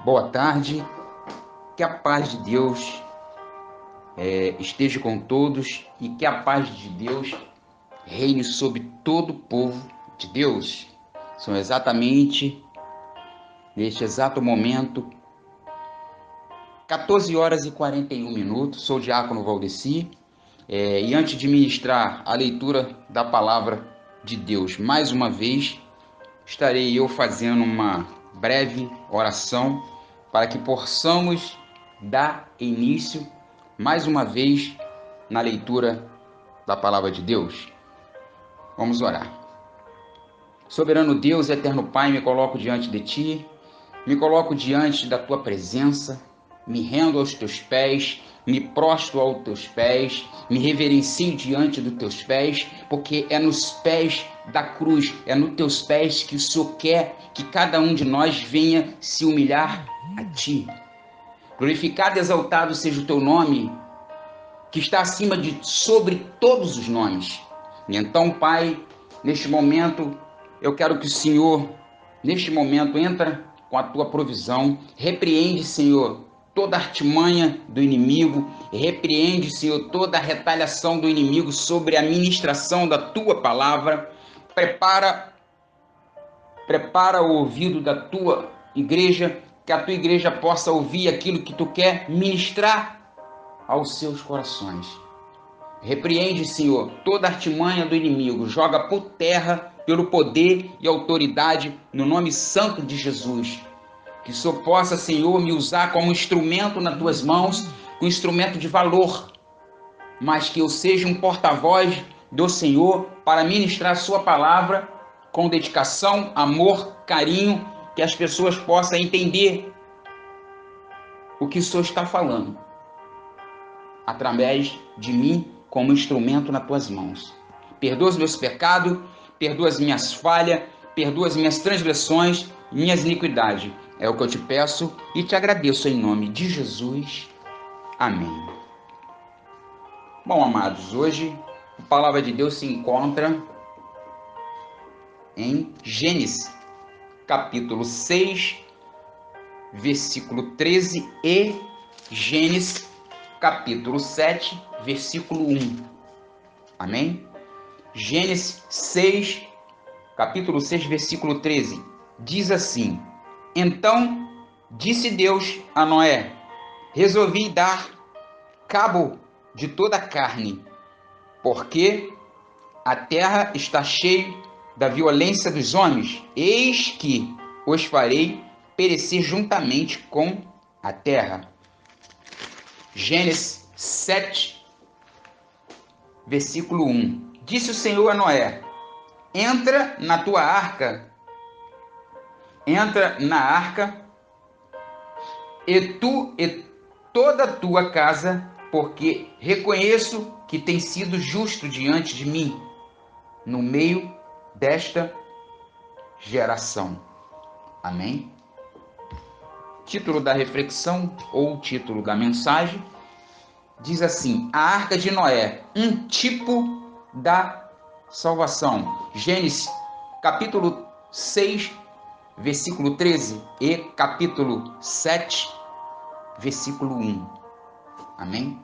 Boa tarde, que a paz de Deus esteja com todos e que a paz de Deus reine sobre todo o povo de Deus. São exatamente, neste exato momento, 14 horas e 41 minutos. Sou o diácono Valdeci e antes de ministrar a leitura da palavra de Deus, mais uma vez, estarei eu fazendo uma breve oração para que possamos dar início mais uma vez na leitura da palavra de Deus. Vamos orar. Soberano Deus, eterno Pai, me coloco diante de Ti, me coloco diante da Tua presença, me rendo aos Teus pés, me prostro aos Teus pés, me reverencio diante dos Teus pés, porque é nos pés da cruz, é nos Teus pés que o Senhor quer que cada um de nós venha se humilhar a Ti. Glorificado e exaltado seja o Teu nome, que está acima de sobre todos os nomes. E então, Pai, neste momento, eu quero que o Senhor, neste momento, entra com a Tua provisão, repreende, Senhor, toda a artimanha do inimigo, repreende, Senhor, toda a retaliação do inimigo sobre a ministração da Tua palavra, prepara o ouvido da Tua igreja, que a Tua igreja possa ouvir aquilo que Tu quer ministrar aos seus corações. Repreende, Senhor, toda artimanha do inimigo, joga por terra pelo poder e autoridade no nome santo de Jesus. Que o Senhor possa, Senhor, me usar como instrumento nas tuas mãos, um instrumento de valor, mas que eu seja um porta-voz do Senhor para ministrar a sua palavra com dedicação, amor, carinho, que as pessoas possam entender o que o Senhor está falando através de mim como instrumento nas tuas mãos. Perdoa os meus pecados, perdoa as minhas falhas, perdoa as minhas transgressões, minhas iniquidades. É o que eu te peço e te agradeço em nome de Jesus. Amém. Bom, amados, hoje a palavra de Deus se encontra em Gênesis, capítulo 6, versículo 13 e Gênesis, capítulo 7, versículo 1. Amém? Gênesis 6, capítulo 6, versículo 13. Diz assim: Então disse Deus a Noé: Resolvi dar cabo de toda a carne, porque a terra está cheia da violência dos homens. Eis que os farei perecer juntamente com a terra. Gênesis 7, versículo 1. Disse o Senhor a Noé: Entra na arca, e tu e toda a tua casa, porque reconheço que tem sido justo diante de mim no meio desta geração. Amém? Título da reflexão ou título da mensagem diz assim: a arca de Noé, um tipo da salvação. Gênesis capítulo 6, versículo 13 e capítulo 7, versículo 1. Amém?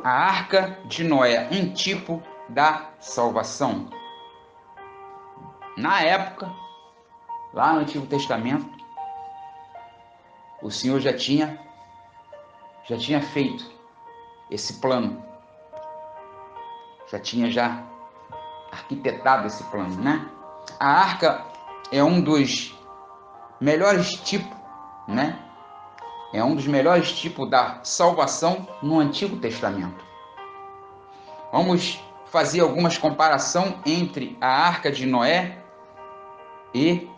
A arca de Noé, um tipo da salvação. Na época, lá no Antigo Testamento, o Senhor já tinha feito esse plano, já arquitetado esse plano, né? A arca é um dos melhores tipos, né? É um dos melhores tipos da salvação no Antigo Testamento. Vamos fazer algumas comparações entre a arca de Noé e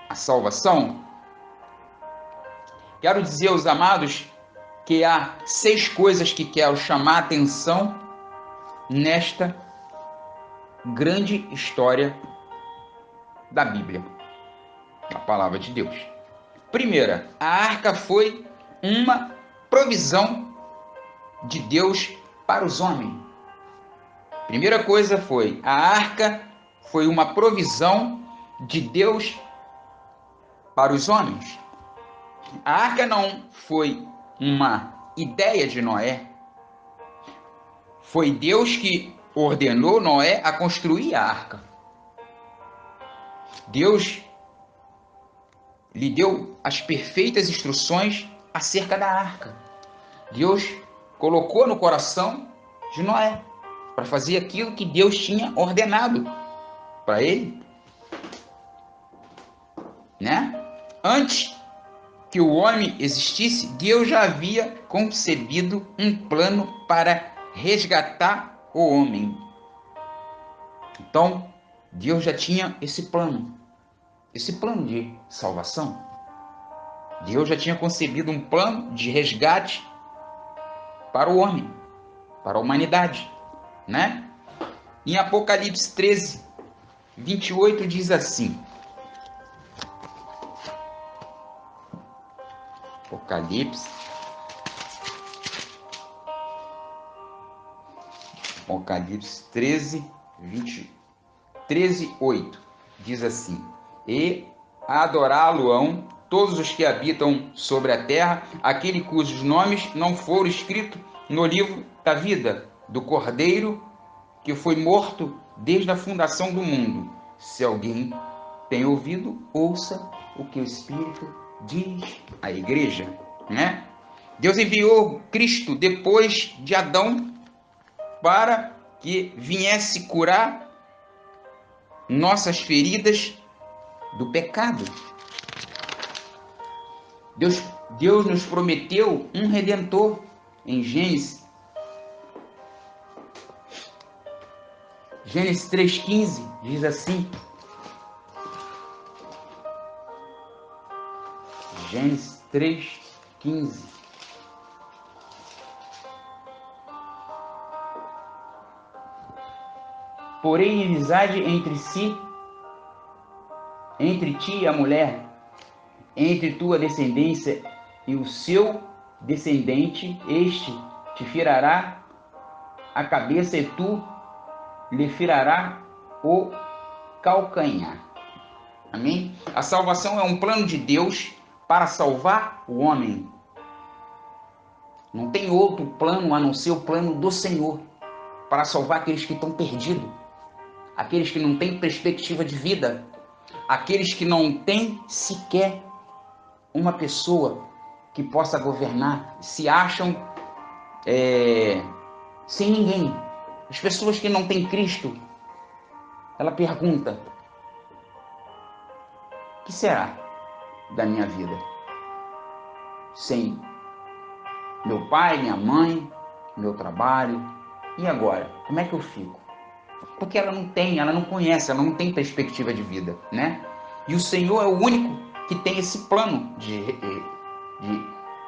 a salvação. Quero dizer aos amados que há 6 coisas que quero chamar a atenção nesta grande história da Bíblia, da palavra de Deus. Primeira, a arca foi uma provisão de Deus para os homens. Primeira coisa foi, a arca foi uma provisão de Deus para os homens. A arca não foi uma ideia de Noé. Foi Deus que ordenou Noé a construir a arca. Deus lhe deu as perfeitas instruções acerca da arca. Deus colocou no coração de Noé para fazer aquilo que Deus tinha ordenado para ele, né? Antes que o homem existisse, Deus já havia concebido um plano para resgatar o homem. Então, Deus já tinha esse plano de salvação. Deus já tinha concebido um plano de resgate para o homem, para a humanidade, né? Em Apocalipse 13, 28 diz assim. Apocalipse 13, 8 diz assim: e adorá-lo-ão todos os que habitam sobre a terra, aquele cujos nomes não foram escritos no livro da vida do Cordeiro que foi morto desde a fundação do mundo. Se alguém tem ouvido, ouça o que o Espírito diz à igreja, né? Deus enviou Cristo depois de Adão para que viesse curar nossas feridas do pecado. Deus nos prometeu um Redentor em Gênesis 3,15 diz assim. Gênesis 3,15. Porém, inimizade entre ti e a mulher, entre tua descendência e o seu descendente, este te firará a cabeça e tu lhe firará o calcanhar. Amém? A salvação é um plano de Deus para salvar o homem. Não tem outro plano a não ser o plano do Senhor para salvar aqueles que estão perdidos, aqueles que não têm perspectiva de vida, aqueles que não têm sequer uma pessoa que possa governar, se acham sem ninguém. As pessoas que não têm Cristo, ela pergunta: o que será da minha vida sem meu pai, minha mãe, meu trabalho? E agora? Como é que eu fico? Porque ela não conhece, ela não tem perspectiva de vida, né? E o Senhor é o único que tem esse plano de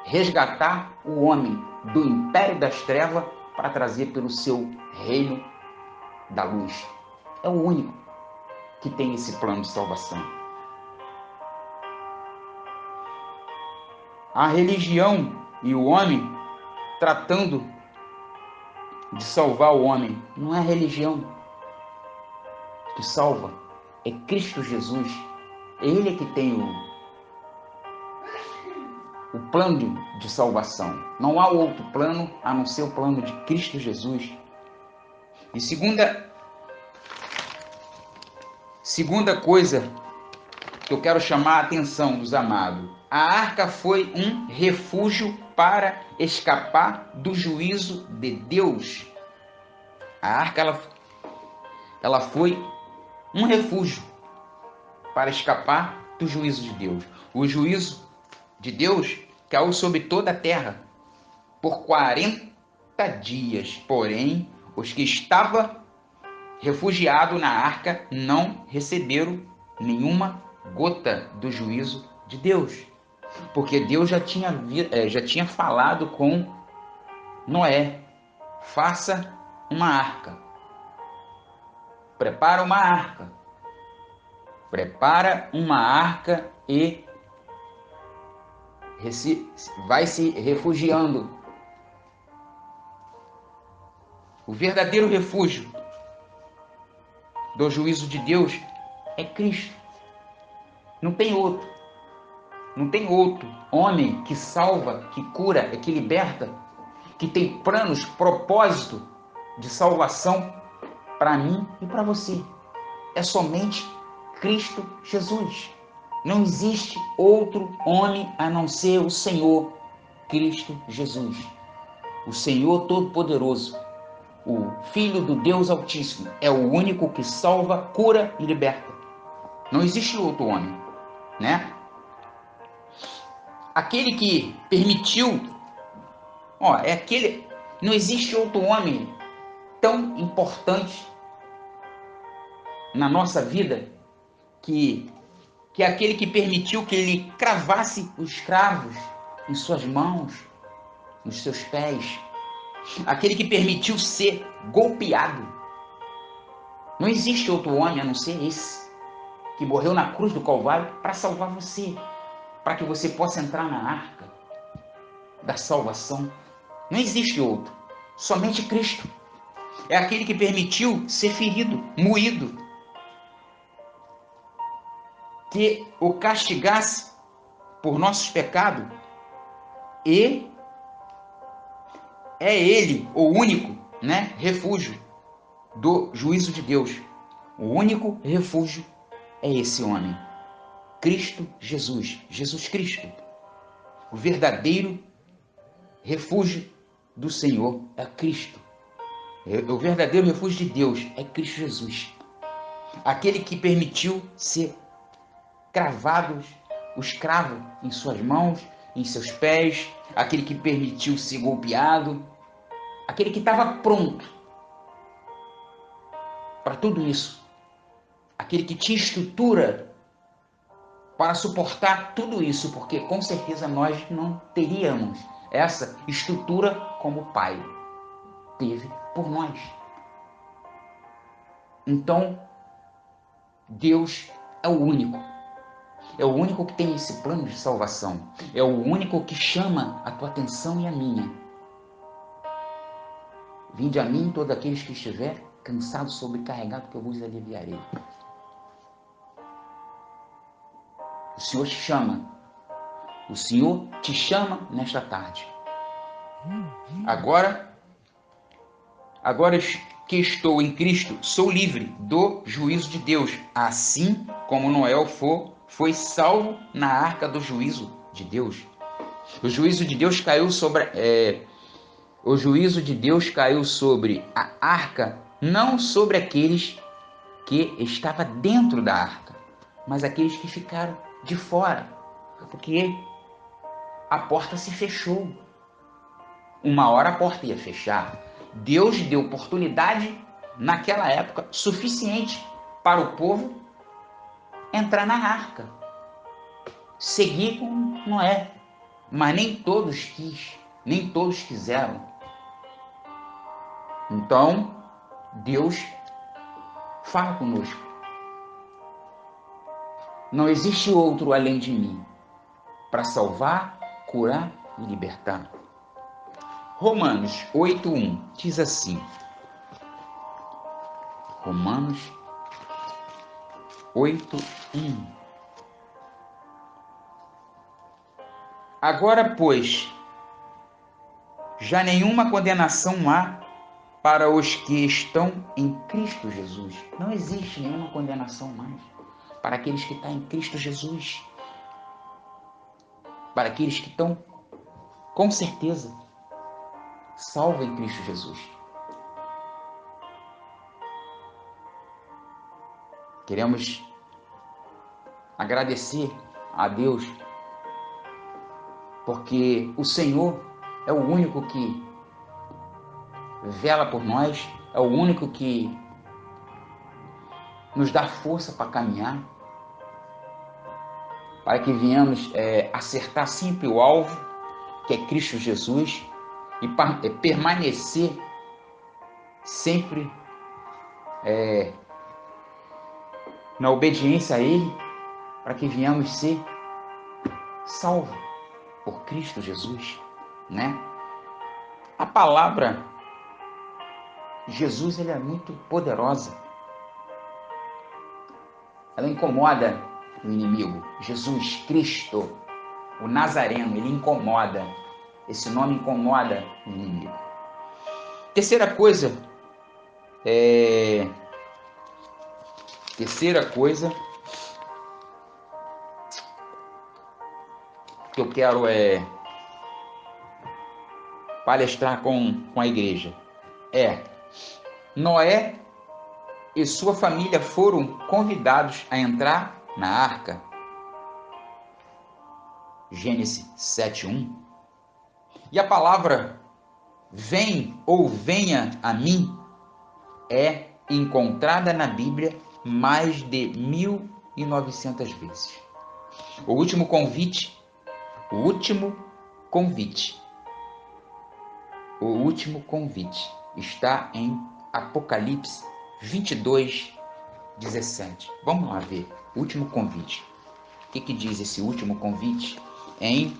resgatar o homem do império das trevas para trazer pelo seu reino da luz. É o único que tem esse plano de salvação. A religião e o homem tratando de salvar o homem, não é a religião que salva, é Cristo Jesus. Ele é que tem o plano de salvação. Não há outro plano a não ser o plano de Cristo Jesus. E segunda coisa que eu quero chamar a atenção dos amados: a arca foi um refúgio para escapar do juízo de Deus. A arca ela foi um refúgio para escapar do juízo de Deus. O juízo de Deus caiu sobre toda a terra por 40 dias. Porém, os que estavam refugiados na arca não receberam nenhuma gota do juízo de Deus, porque Deus já tinha falado com Noé: faça uma arca, prepara uma arca e vai se refugiando. O verdadeiro refúgio do juízo de Deus é Cristo. Não tem outro. Não tem outro homem que salva, que cura, que liberta, que tem planos, propósito de salvação para mim e para você. É somente Cristo Jesus. Não existe outro homem a não ser o Senhor Cristo Jesus. O Senhor Todo-Poderoso, o Filho do Deus Altíssimo, é o único que salva, cura e liberta. Não existe outro homem, né? Aquele que permitiu, não existe outro homem tão importante na nossa vida que é aquele que permitiu que ele cravasse os cravos em suas mãos, nos seus pés, aquele que permitiu ser golpeado. Não existe outro homem a não ser esse, que morreu na cruz do Calvário para salvar você, para que você possa entrar na arca da salvação. Não existe outro, somente Cristo. É aquele que permitiu ser ferido, moído, que o castigasse por nossos pecados, e é ele o único, né, refúgio do juízo de Deus. O único refúgio é esse homem, Cristo Jesus, Jesus Cristo. O verdadeiro refúgio do Senhor é Cristo. O verdadeiro refúgio de Deus é Cristo Jesus. Aquele que permitiu ser cravados, os cravos em suas mãos, em seus pés, aquele que permitiu ser golpeado, aquele que estava pronto para tudo isso, aquele que tinha estrutura para suportar tudo isso, porque com certeza nós não teríamos essa estrutura como o Pai teve por nós. Então, Deus é o único. É o único que tem esse plano de salvação. É o único que chama a tua atenção e a minha. Vinde a mim todos aqueles que estiver cansado, sobrecarregado, que eu vos aliviarei. O Senhor te chama. O Senhor te chama nesta tarde. Agora que estou em Cristo, sou livre do juízo de Deus, assim como Noé foi salvo na arca do juízo de Deus. O juízo de Deus caiu sobre a arca, não sobre aqueles que estavam dentro da arca, mas aqueles que ficaram de fora, porque a porta se fechou. Uma hora a porta ia fechar. Deus deu oportunidade naquela época suficiente para o povo entrar na arca, seguir com Noé, mas nem todos quiseram. Então Deus fala conosco. Não existe outro além de mim para salvar, curar e libertar. Romanos 8:1 diz assim. Romanos 8:1. Agora, pois, já nenhuma condenação há para os que estão em Cristo Jesus. Não existe nenhuma condenação mais para aqueles que estão em Cristo Jesus. Para aqueles que estão, com certeza, salvos em Cristo Jesus. Queremos agradecer a Deus, porque o Senhor é o único que vela por nós, é o único que nos dá força para caminhar, para que venhamos acertar sempre o alvo, que é Cristo Jesus, e permanecer sempre na obediência a Ele, para que venhamos ser salvos por Cristo Jesus, né? A palavra Jesus, ela é muito poderosa. Ela incomoda o inimigo. Jesus Cristo, O Nazareno, ele incomoda. Esse nome incomoda o inimigo. Terceira coisa que eu quero palestrar com a igreja Noé e sua família foram convidados a entrar na arca. Gênesis 7:1. E a palavra vem ou venha a mim é encontrada na Bíblia mais de 1900 vezes. O último convite está em Apocalipse 22:17. Vamos lá ver. Último convite. O que diz esse último convite? Em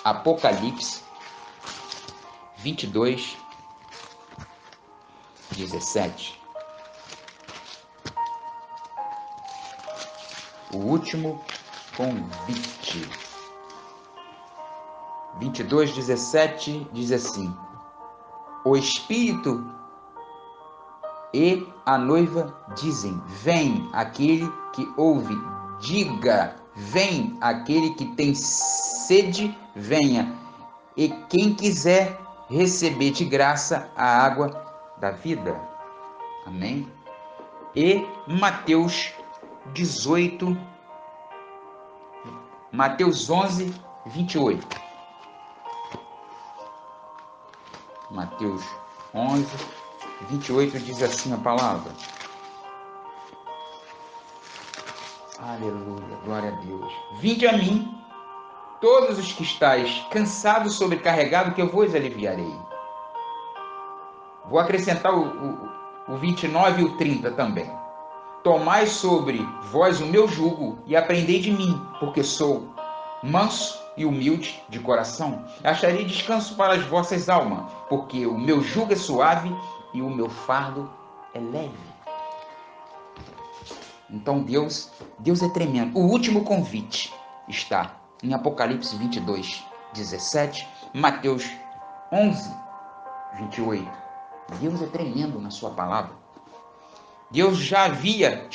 Apocalipse 22:17. O último convite. 22:17 diz assim: o Espírito e a noiva dizem: vem. Aquele que ouve, diga: vem. Aquele que tem sede, venha. E quem quiser receber de graça a água da vida. Amém? E Mateus 11:28. Mateus 11:28 diz assim a palavra. Aleluia, glória a Deus. Vinde a mim, todos os que estáis cansados, sobrecarregados, que eu vos aliviarei. Vou acrescentar o 29 e o 30 também. Tomai sobre vós o meu jugo e aprendei de mim, porque sou manso e humilde de coração. Acharei descanso para as vossas almas, porque o meu jugo é suave e o meu fardo é leve. Então Deus é tremendo. O último convite está em Apocalipse 22:17, Mateus 11:28. Deus é tremendo na sua palavra. Deus já havia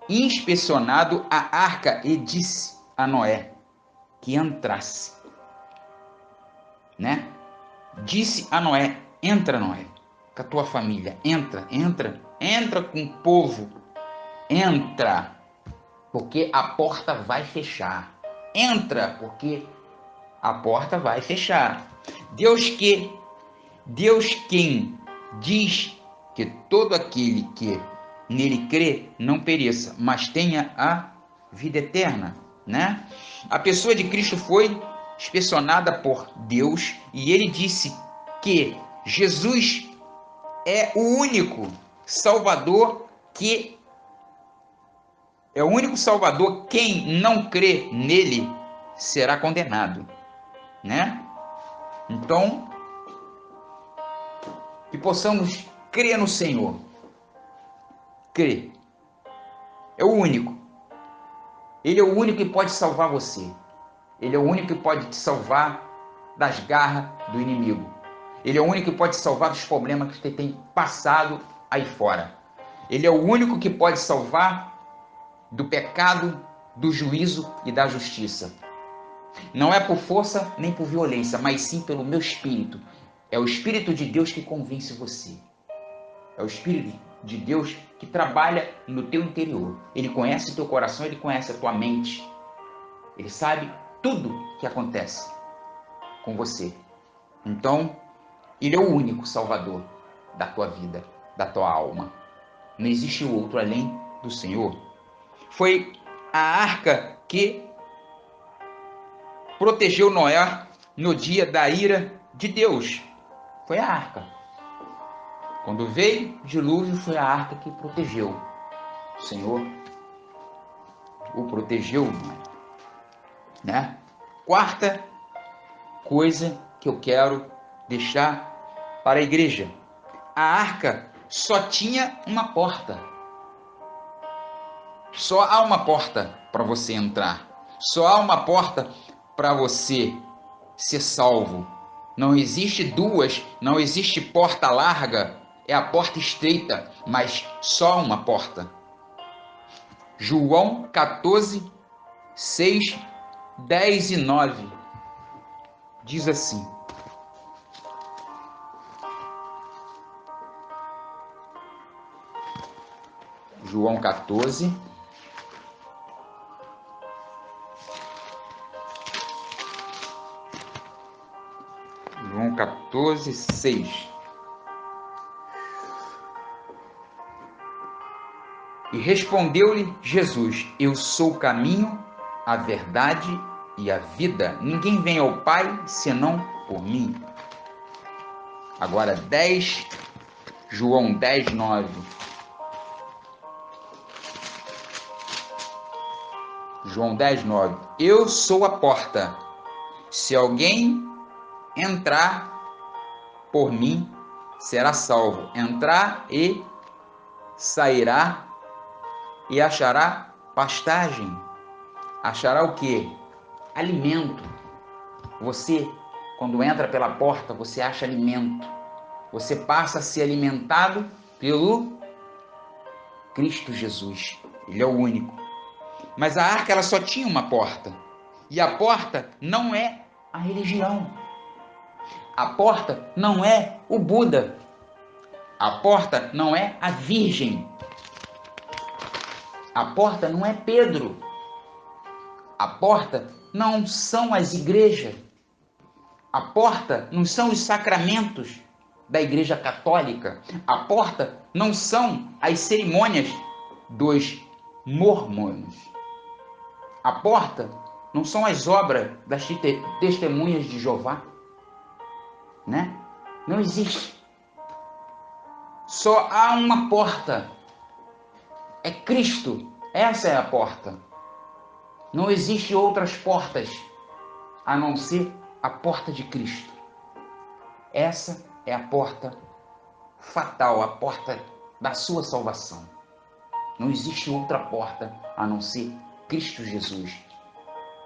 inspecionado a arca e disse a Noé que entrasse, né? Disse a Noé: entra, Noé, com a tua família, entra com o povo, entra, porque a porta vai fechar. Entra, porque a porta vai fechar. Deus quem diz que todo aquele que nele crê não pereça, mas tenha a vida eterna, né? A pessoa de Cristo foi inspecionada por Deus e ele disse que Jesus é o único Salvador quem não crê nele será condenado, né? Então, que possamos crer no Senhor. Crer. É o único. Ele é o único que pode salvar você. Ele é o único que pode te salvar das garras do inimigo. Ele é o único que pode te salvar dos problemas que você tem passado aí fora. Ele é o único que pode salvar do pecado, do juízo e da justiça. Não é por força nem por violência, mas sim pelo meu espírito. É o Espírito de Deus que convence você. É o Espírito de Deus que trabalha no teu interior. Ele conhece o teu coração, ele conhece a tua mente. Ele sabe tudo que acontece com você. Então, ele é o único Salvador da tua vida, da tua alma. Não existe outro além do Senhor. Foi a arca que protegeu Noé no dia da ira de Deus. Foi a arca. Quando veio o dilúvio, foi a arca que protegeu. O Senhor o protegeu, né? Quarta coisa que eu quero deixar para a igreja. A arca só tinha uma porta. Só há uma porta para você entrar. Só há uma porta para você ser salvo. Não existe duas, não existe porta larga, é a porta estreita, mas só uma porta. João 14, 6, 10 e 9 diz assim: João 14, João 14, 6. E respondeu-lhe Jesus: Eu sou o caminho, a verdade e a vida. Ninguém vem ao Pai senão por mim. Agora 10, João 10, 9. João 10, 9. Eu sou a porta. Se alguém entrar por mim, será salvo. Entrar e sairá e achará pastagem. Achará o quê? Alimento. Você, quando entra pela porta, você acha alimento. Você passa a ser alimentado pelo Cristo Jesus. Ele é o único. Mas a arca, ela só tinha uma porta. E a porta não é a religião. A porta não é o Buda. A porta não é a Virgem. A porta não é Pedro. A porta não são as igrejas. A porta não são os sacramentos da Igreja Católica. A porta não são as cerimônias dos mormons. A porta não são as obras das testemunhas de Jeová, né? Não existe. Só há uma porta. É Cristo. Essa é a porta. Não existe outras portas a não ser a porta de Cristo. Essa é a porta fatal, a porta da sua salvação. Não existe outra porta a não ser Cristo Jesus.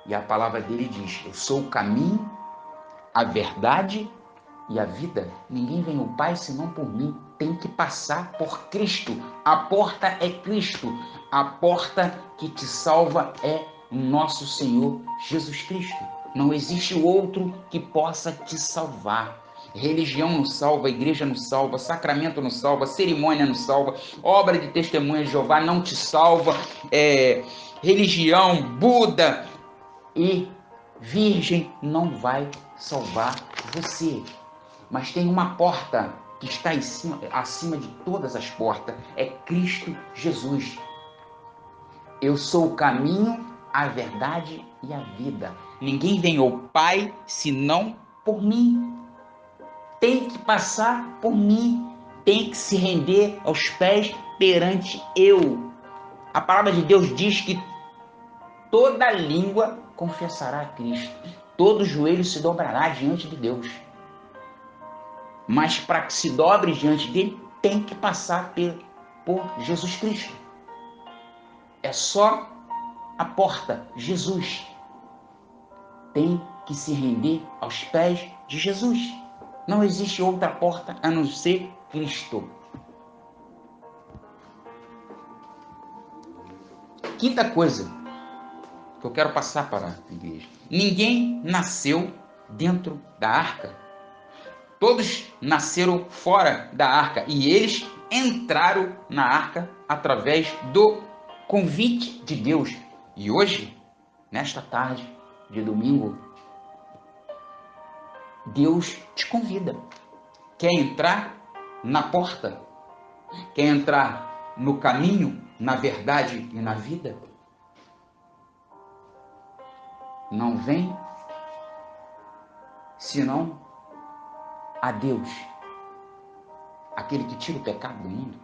E a palavra dele diz: eu sou o caminho, a verdade e a vida. Ninguém vem ao Pai senão por mim. Tem que passar por Cristo. A porta é Cristo. A porta que te salva é o nosso Senhor Jesus Cristo. Não existe outro que possa te salvar. Religião não salva, igreja não salva, sacramento não salva, cerimônia não salva, obra de testemunha de Jeová não te salva, religião, Buda e Virgem não vai salvar você. Mas tem uma porta que está acima de todas as portas, é Cristo Jesus. Eu sou o caminho, a verdade e a vida. Ninguém vem ao Pai senão por mim. Tem que passar por mim, tem que se render aos pés perante eu. A palavra de Deus diz que toda língua confessará a Cristo, todo joelho se dobrará diante de Deus. Mas para que se dobre diante dele, tem que passar por Jesus Cristo. É só a porta, Jesus. Tem que se render aos pés de Jesus. Não existe outra porta a não ser Cristo. Quinta coisa que eu quero passar para a igreja. Ninguém nasceu dentro da arca. Todos nasceram fora da arca e eles entraram na arca através do convite de Deus. E hoje, nesta tarde de domingo, Deus te convida. Quer entrar na porta? Quer entrar no caminho, na verdade e na vida? Não vem senão a Deus, aquele que tira o pecado do mundo.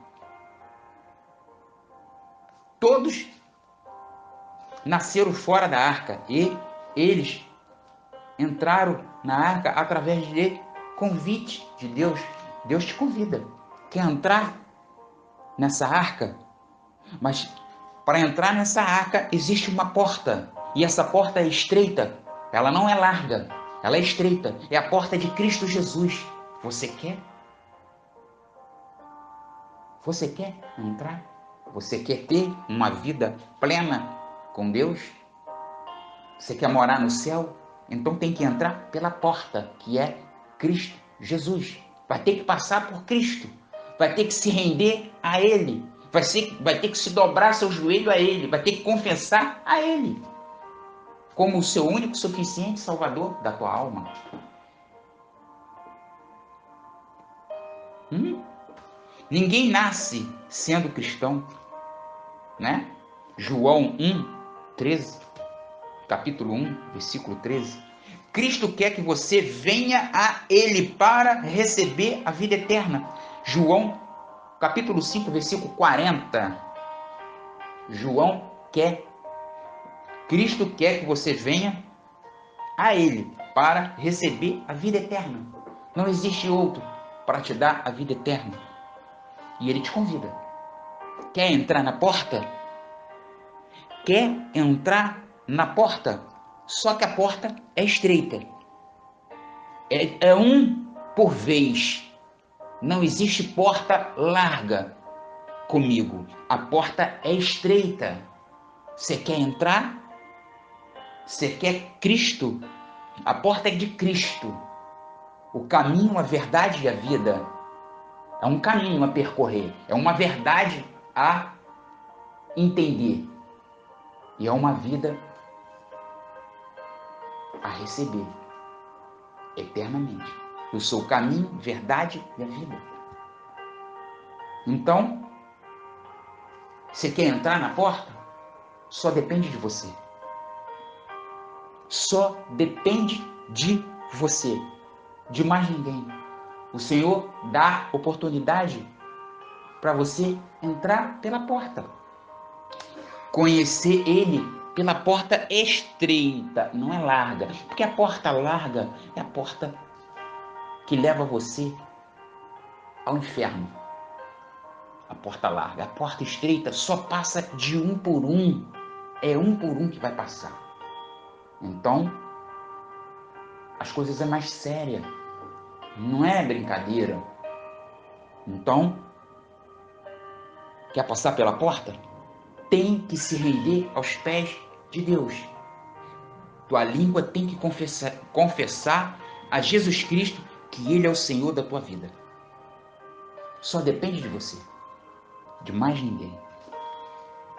Todos nasceram fora da arca e eles entraram na arca através de convite de Deus. Deus te convida. Quer entrar nessa arca? Mas para entrar nessa arca existe uma porta. E essa porta é estreita. Ela não é larga, ela é estreita. É a porta de Cristo Jesus. Você quer? Você quer entrar? Você quer ter uma vida plena com Deus? Você quer morar no céu? Então tem que entrar pela porta, que é Cristo Jesus. Vai ter que passar por Cristo. Vai ter que se render a Ele. Vai ter que se dobrar seu joelho a Ele. Vai ter que confessar a Ele como o seu único suficiente Salvador da tua alma. Ninguém nasce sendo cristão, né? João 1:13, capítulo 1, versículo 13. Cristo quer que você venha a Ele para receber a vida eterna. João, capítulo 5, versículo 40. Cristo quer que você venha a Ele para receber a vida eterna. Não existe outro para te dar a vida eterna. E Ele te convida. Quer entrar na porta? Quer entrar na porta? Só que a porta é estreita. É um por vez. Não existe porta larga comigo. A porta é estreita. Você quer entrar? Você quer Cristo? A porta é de Cristo. O caminho, a verdade e a vida. É um caminho a percorrer. É uma verdade a entender. E é uma vida a receber eternamente. Eu sou o caminho, verdade e a vida. Então, você quer entrar na porta? Só depende de você. Só depende de você, de mais ninguém. O Senhor dá oportunidade para você entrar pela porta. Conhecer Ele pela porta estreita, não é larga. Porque a porta larga é a porta que leva você ao inferno. A porta larga. A porta estreita só passa de um por um. É um por um que vai passar. Então, as coisas é mais séria. Não é brincadeira. Então, quer passar pela porta? Tem que se render aos pés de Deus. Tua língua tem que confessar a Jesus Cristo que Ele é o Senhor da tua vida. Só depende de você, de mais ninguém.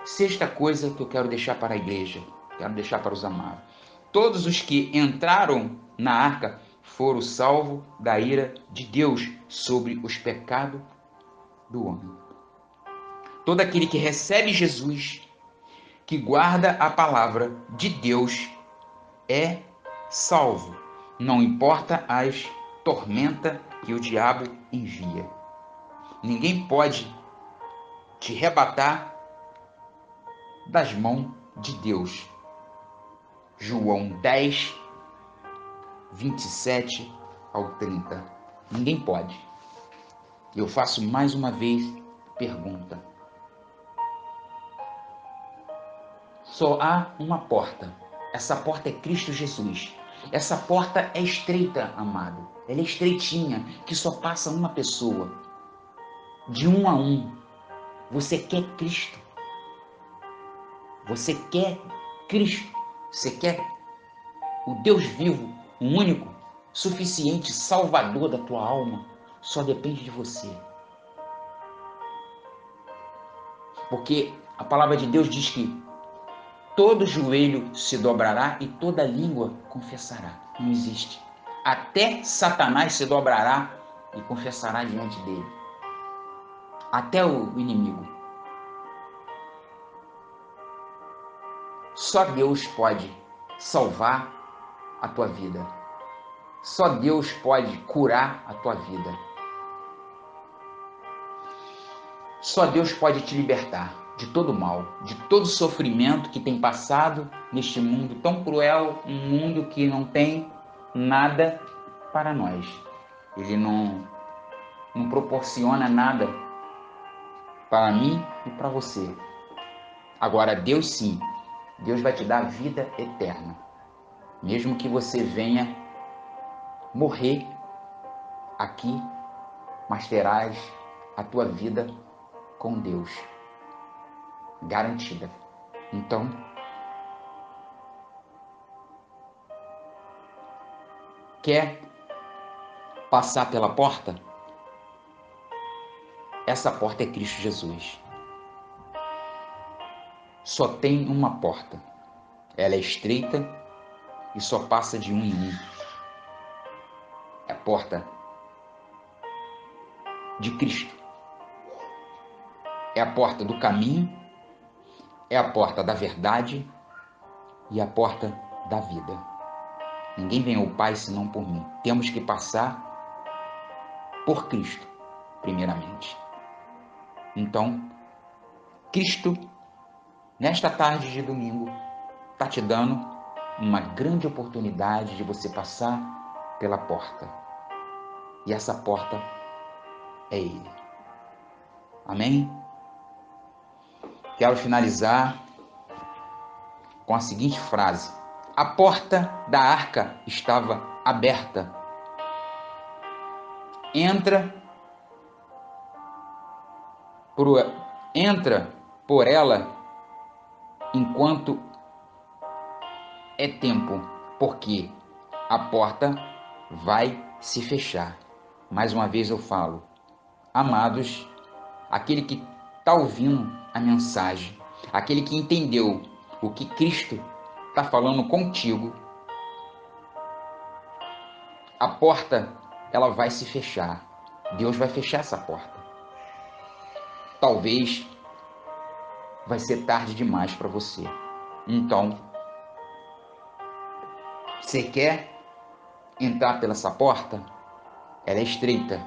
Sexta coisa que eu quero deixar para a igreja, quero deixar para os amados. Todos os que entraram na arca foram salvos da ira de Deus sobre os pecados do homem. Todo aquele que recebe Jesus, que guarda a palavra de Deus, é salvo. Não importa as tormentas que o diabo envia. Ninguém pode te arrebatar das mãos de Deus. João 10, 27 ao 30. Ninguém pode. Eu faço mais uma vez pergunta. Só há uma porta. Essa porta é Cristo Jesus. Essa porta é estreita, amado. Ela é estreitinha, que só passa uma pessoa. De um a um. Você quer Cristo. Você quer Cristo. Você quer o Deus vivo, o único, suficiente, salvador da tua alma. Só depende de você. Porque a palavra de Deus diz que todo joelho se dobrará e toda língua confessará. Não existe. Até Satanás se dobrará e confessará diante dele. Até o inimigo. Só Deus pode salvar a tua vida. Só Deus pode curar a tua vida. Só Deus pode te libertar de todo mal, de todo sofrimento que tem passado neste mundo tão cruel, um mundo que não tem nada para nós. Ele não proporciona nada para mim e para você. Agora, Deus sim, Deus vai te dar vida eterna. Mesmo que você venha morrer aqui, mas terás a tua vida com Deus garantida. Então, quer passar pela porta? Essa porta é Cristo Jesus. Só tem uma porta. Ela é estreita e só passa de um em um. É a porta de Cristo. É a porta do caminho, é a porta da verdade e a porta da vida. Ninguém vem ao Pai senão por mim. Temos que passar por Cristo, primeiramente. Então, Cristo, nesta tarde de domingo, está te dando uma grande oportunidade de você passar pela porta. E essa porta é Ele. Amém? Quero finalizar com a seguinte frase: a porta da arca estava aberta. Entra por ela enquanto é tempo, porque a porta vai se fechar. Mais uma vez eu falo, amados, aquele que está ouvindo a mensagem, aquele que entendeu o que Cristo está falando contigo, a porta ela vai se fechar. Deus vai fechar essa porta. Talvez vai ser tarde demais para você. Então, você quer entrar pela essa porta? Ela é estreita.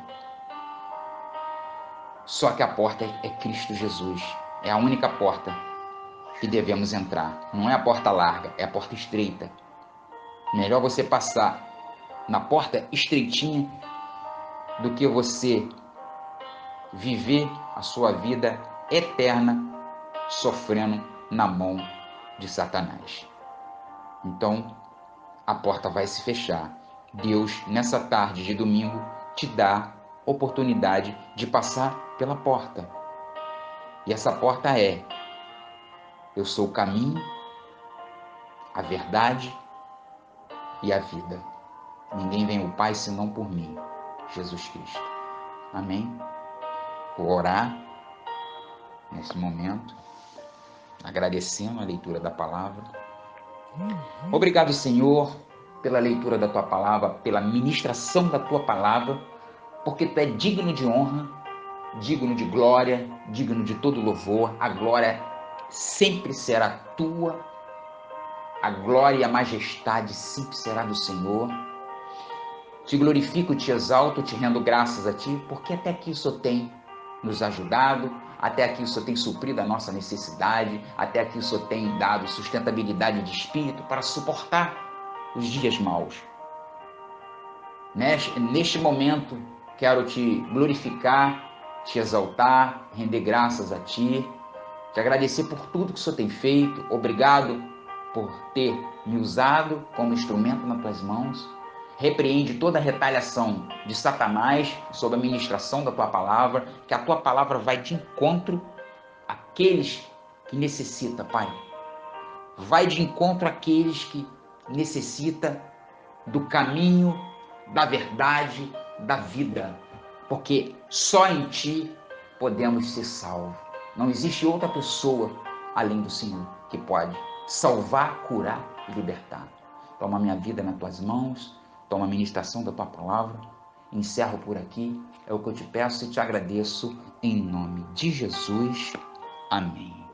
Só que a porta é Cristo Jesus. É a única porta que devemos entrar. Não é a porta larga, é a porta estreita. Melhor você passar na porta estreitinha do que você viver a sua vida eterna sofrendo na mão de Satanás. Então, a porta vai se fechar. Deus, nessa tarde de domingo, te dá oportunidade de passar pela porta. E essa porta é: eu sou o caminho, a verdade e a vida. Ninguém vem ao Pai senão por mim, Jesus Cristo. Amém? Vou orar nesse momento, agradecendo a leitura da palavra. Obrigado, Senhor, pela leitura da tua palavra, pela ministração da tua palavra, porque tu é digno de honra, digno de glória, digno de todo louvor. A glória sempre será tua, a glória e a majestade sempre será do Senhor. Te glorifico, te exalto, te rendo graças a ti, porque até aqui o Senhor tem nos ajudado, até aqui o Senhor tem suprido a nossa necessidade, até aqui o Senhor tem dado sustentabilidade de espírito para suportar os dias maus. Neste momento, quero te glorificar, te exaltar, render graças a ti, te agradecer por tudo que o Senhor tem feito. Obrigado por ter me usado como instrumento nas tuas mãos. Repreende toda a retaliação de Satanás sobre a ministração da tua palavra, que a tua palavra vai de encontro àqueles que necessitam, Pai. Vai de encontro àqueles que necessitam do caminho, da verdade, da vida, porque só em ti podemos ser salvos. Não existe outra pessoa além do Senhor que pode salvar, curar e libertar. Toma minha vida nas tuas mãos, toma a ministração da tua palavra. Encerro por aqui, é o que eu te peço e te agradeço em nome de Jesus. Amém.